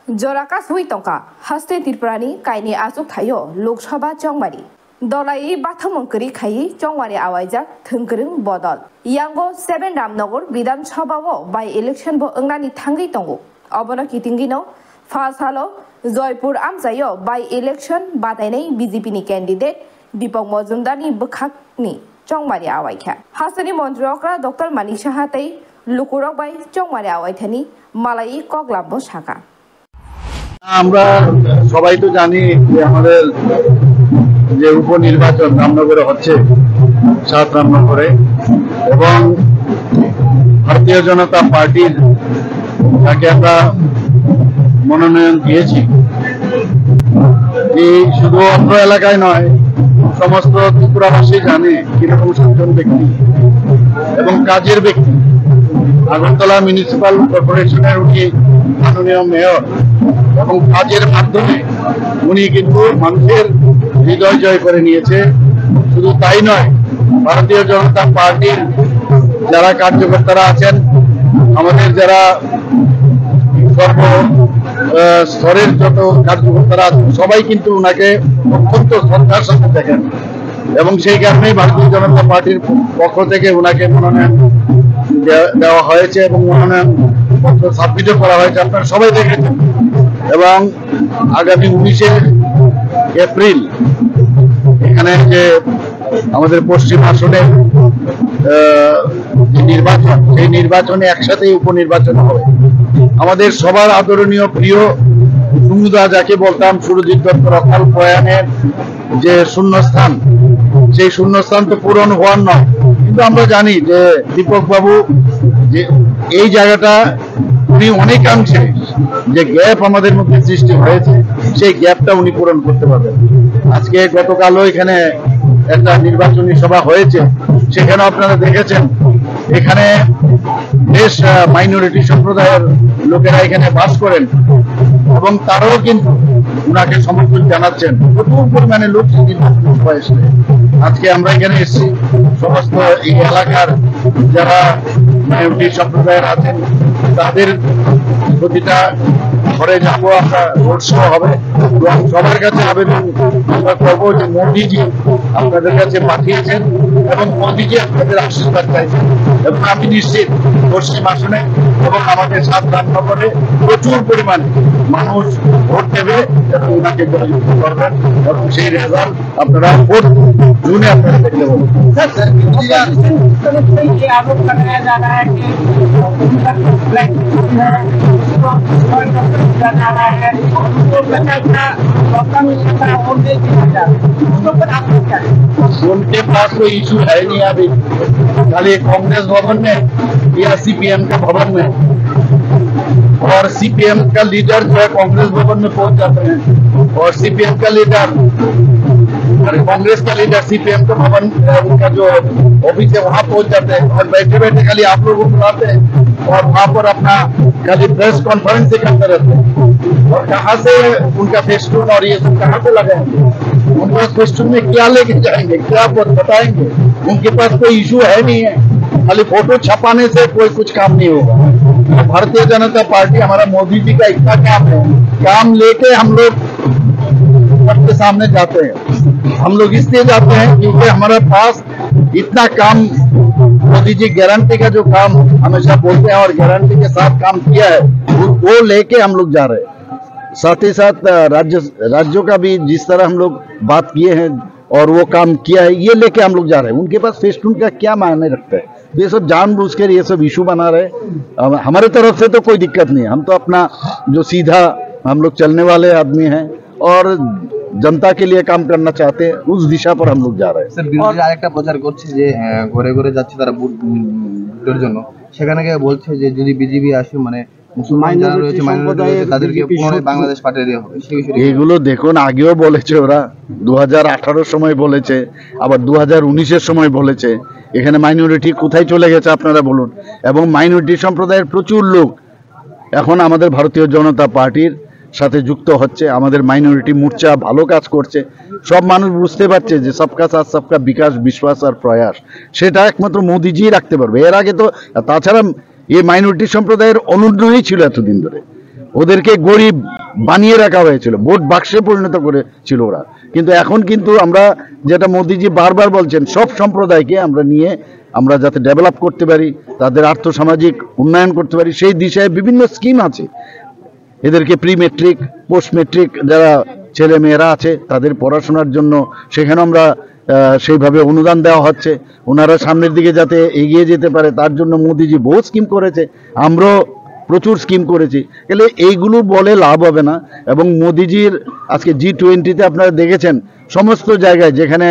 जराका सुई टंका हस्ते त्रिपुरानी कायनि आजुक थायो लोकसभा चौंमारी दलाई बाथमंकरी खाई चौंमारी आवायजा थोंगोरों बदल यांगो 7 रामनगर विधानसभाओ बाय इलेक्शन बो अंगनानि थांगै दंगो अबनो कितिंगिनो फासालो जयपुर आमजायो बाय इलेक्शन बादायनाय बीजेपी नि कैंडिडेट दीपक मजुमदारनि बखाकनि चौंमारी आवायखा हासनि मन्त्रिअक्रा डॉक्टर मानिक साहातै लुकुरक बाय चौंमारी आवायथानि मालाई कगलाबो साका আমরা সবাই তো জানি যে আমাদের যে উপনির্বাচন রামনগরে হচ্ছে 7 রামনগরে এবং ভারতীয় জনতা পার্টির যাকে আমরা মনোনয়ন দিয়েছি এই শুধু অত্র এলাকায় নয় সমস্ত ত্রিপুরাবাসী জানে কিরকম সজ্জন ব্যক্তি এবং কাজের ব্যক্তি আগরতলা মিউনিসিপাল কর্পোরেশনের উনি মাননীয় মেয়র এবং কাজের মাধ্যমে উনি কিন্তু মানুষের হৃদয় জয় করে নিয়েছে। শুধু তাই নয়, ভারতীয় জনতা পার্টির যারা কার্যকর্তারা আছেন, আমাদের যারা সর্ব স্তরের যত কার্যকর্তারা আছেন সবাই কিন্তু উনাকে অত্যন্ত শ্রদ্ধার সাথে দেখেন এবং সেই কারণেই ভারতীয় জনতা পার্টির পক্ষ থেকে উনাকে মনোনয়ন দেওয়া হয়েছে এবং মনোনয়ন পত্র সাবমিটও করা হয়েছে, আপনারা সবাই দেখেছেন। এবং আগামী 19 এপ্রিল এখানে যে আমাদের পশ্চিম আসনের নির্বাচন, সেই নির্বাচনে একসাথেই উপনির্বাচন হবে। আমাদের সবার আদরণীয় প্রিয় সুমুদা যাকে বলতাম সুরজিৎ দত্তর অকাল প্রয়াণের যে শূন্যস্থান, সেই শূন্যস্থান তো পূরণ হওয়ার নয়, কিন্তু আমরা জানি যে দীপক বাবু যে এই জায়গাটা উনি অনেকাংশে যে গ্যাপ আমাদের মধ্যে সৃষ্টি হয়েছে সেই গ্যাপটা উনি পূরণ করতে পারবেন। আজকে গতকালও এখানে একটা নির্বাচনী সভা হয়েছে, সেখানে আপনারা দেখেছেন এখানে বেশ মাইনরিটি সম্প্রদায়ের লোকেরা এখানে বাস করেন এবং তারাও কিন্তু উনাকে সমর্থন জানাচ্ছেন। প্রচুর পরিমাণে লোক বয়সে আজকে আমরা এখানে এসেছি, সমস্ত এই এলাকার যারা মাইনরিটি সম্প্রদায়ের আছেন তাদের প্রতিটা ঘরে যাব, আমরা রোড শো হবে এবং সবার কাছে আবেদন আমরা করবো যে মোদিজি আপনাদের কাছে পাঠিয়েছেন এবং মোদিজি আপনাদের আশীর্বাদ চাইছেন এবং আমি নিশ্চিত পশ্চিম আসনে এবং আমাদের 7 রামনগরে প্রচুর পরিমাণে মানুষ ভোট দেবে এবং ওনাকে জয়যুক্ত করবেন এবং সেই রেজাল্ট আপনারা 4 জুনে আপনারা দেখতে পাবেন। उनके पास कोई इशू है नहीं अभी, खाली कांग्रेस भवन में या सीपीएम के भवन में, और सीपीएम का लीडर जो है कांग्रेस भवन में पहुंच जाते हैं और सीपीएम का लीडर कांग्रेस का लीडर सीपीएम का भवन उनका जो ऑफिस है वहां पहुंच जाते हैं और बैठे बैठे खाली आप लोगों को बुलाते हैं और वहां पर अपना खाली प्रेस कॉन्फ्रेंस ही करते रहते हैं। और कहाँ से उनका फेस्टून और ये सब कहाँ से लगाएंगे, उनका फेस्टून में क्या लेके जाएंगे, क्या बताएंगे? उनके पास कोई इशू है नहीं है, खाली फोटो छपाने से कोई कुछ काम नहीं होगा। भारतीय जनता पार्टी हमारा मोदी जी का इतना काम है, काम लेके हम लोग सबके सामने जाते हैं। हम लोग इसलिए जाते हैं क्योंकि हमारे पास इतना काम मोदी जी गारंटी का जो काम हमेशा बोलते हैं और गारंटी के साथ काम किया है वो लेके हम लोग जा रहे हैं। साथ ही साथ राज्यों का भी जिस तरह हम लोग बात किए हैं और वो काम किया है ये लेके हम लोग जा रहे हैं। उनके पास फेस्टून का क्या मायने रखता है? ये सब जानबूझकर ये सब इशू बना रहे। हमारे तरफ से तो कोई दिक्कत नहीं है, हम तो अपना जो सीधा हम लोग चलने वाले आदमी हैं और जनता के लिए काम करना चाहते हैं, उस दिशा पर हम लोग जा रहे हैं। सर বিরোধীরা আরেকটা প্রচার করছে যে ঘরে ঘরে যাচ্ছে তারা ভোটের জন্য, সেখানে গিয়ে বলছে যে যদি বিজেপি আসে মানে মুসলমান যারা রয়েছে মাইনরিটি তাদেরকে পুনরায় বাংলাদেশ পাঠিয়ে দেওয়া হবে। সেই বিষয়ে এগুলো দেখুন আগেও বলেছে ওরা, 2018 সময় বলেছে, আবার 2019 সময় বলেছে। এখানে মাইনরিটি কোথায় চলে গেছে আপনারা বলুন। এবং মাইনরিটি সম্প্রদায়ের প্রচুর লোক এখন আমাদের ভারতীয় জনতা পার্টির সাথে যুক্ত হচ্ছে, আমাদের মাইনরিটি মোর্চা ভালো কাজ করছে। সব মানুষ বুঝতে পারছে যে সবকা সাথ সবকা বিকাশ, বিশ্বাস আর প্রয়াস সেটা একমাত্র মোদিজি রাখতে পারবে। এর আগে তো তাছাড়া এই মাইনরিটি সম্প্রদায়ের অনুন্নয়নই ছিল এতদিন ধরে। ওদেরকে গরিব বানিয়ে রাখা হয়েছিল, ভোট বাক্সে পরিণত করেছিল ওরা। কিন্তু এখন কিন্তু আমরা যেটা মোদিজি বারবার বলছেন, সব সম্প্রদায়কে আমরা নিয়ে আমরা যাতে ডেভেলপ করতে পারি, তাদের আর্থসামাজিক উন্নয়ন করতে পারি, সেই দিশায় বিভিন্ন স্কিম আছে। এদেরকে প্রি মেট্রিক, পোস্ট মেট্রিক যারা ছেলে মেয়েরা আছে তাদের পড়াশোনার জন্য সেখানে আমরা সেইভাবে অনুদান দেওয়া হচ্ছে, ওনারা সামনের দিকে যাতে এগিয়ে যেতে পারে তার জন্য মোদিজি বহু স্কিম করেছে, আমরাও প্রচুর স্কিম করেছি। তাহলে এইগুলো বলে লাভ হবে না। এবং মোদিজির আজকে G20-তে আপনারা দেখেছেন সমস্ত জায়গায় যেখানে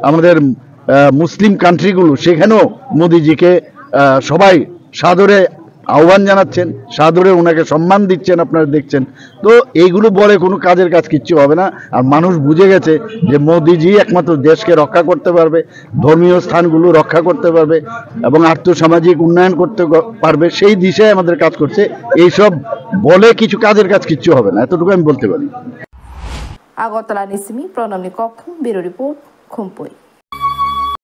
আমাদের মুসলিম কান্ট্রিগুলো, সেখানেও মোদিজিকে সবাই সাদরে আহ্বান জানাচ্ছেন, সাদরে ওনাকে সম্মান দিচ্ছেন, আপনারা দেখছেন। তো এইগুলো বলে কোনো কাজের কাজ কিচ্ছু হবে না। আর মানুষ বুঝে গেছে যে মোদিজি একমাত্র দেশকে রক্ষা করতে পারবে, ধর্মীয় স্থানগুলো রক্ষা করতে পারবে এবং আর্থসামাজিক উন্নয়ন করতে পারবে, সেই দিশায় আমাদের কাজ করছে। এইসব বলে কিছু কাজের কাজ কিচ্ছু হবে না, এতটুকু আমি বলতে পারি। আগরতলা নিসিমি প্রণামী কক্ষ, ব্যুরো রিপোর্ট, খুমপুই।